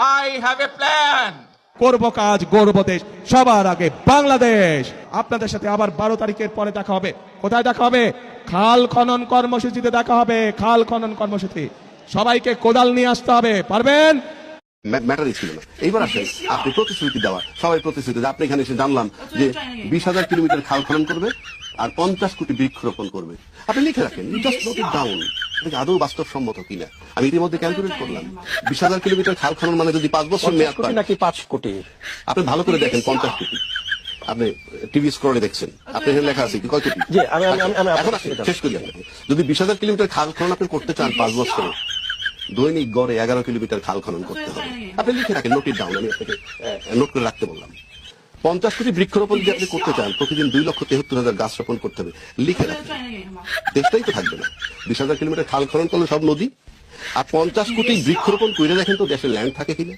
I have a plan. করব কাজ গর্ব দেশ, সবার আগে বাংলাদেশ। আপনাদের সাথে আবার 12 তারিখের পরে দেখা হবে। কোথায় দেখা হবে? খাল খনন কর্মসূচিতে দেখা হবে। খাল খনন কর্মসূচি, সবাইকে কোদাল নিয়ে আসতে হবে। পারবেন? ম্যাটারই ছিল না। এইবার আসেন, আপনি প্রতিশ্রুতি দেওয়া, সবাই প্রতিশ্রুতি, আপনি এখানে এসে জানলাম যে 20,000 কিলোমিটার খাল খনন করবে আর 50 কোটি বৃক্ষরোপণ করবে। আপনি লিখে রাখেন, জাস্ট নোট ইট ডাউন। আদৌ বাস্তবসম্মত কিনা আমি ইতিমধ্যে ক্যালকুলেট করলাম। 20,000 কিলোমিটার খাল খনন মানে যদি 5 বছর মেয়াদ পায়, নাকি 5 কোটি। আপনি ভালো করে দেখেন, 50 কোটি। আপনি টিভি স্ক্রলে দেখছেন, আপনি এখানে লেখা আছে কি কয় কোটি। এখন শেষ করি আপনাকে। যদি 20,000 কিলোমিটার খাল খনন আপনি করতে চান 5 বছরে, দৈনিক গড়ে 11 কিলোমিটার খাল খনন করতে হবে। আপনি লিখে রাখেন, নোট ইট ডাউন। আমি আপনাকে নোট করে রাখতে বললাম। 50 কোটি বৃক্ষরোপণ যদি আপনি করতে চান, প্রতিদিন 2,73,000 গাছ রোপণ করতে হবে। লিখে রাখেন, দেশটাই তো থাকবে না। 20,000 কিলোমিটার খাল খনন করলে সব নদী, আর 50 কোটি বৃক্ষরোপণ করে দেখেন তো দেশের ল্যান্ড থাকে কিনা।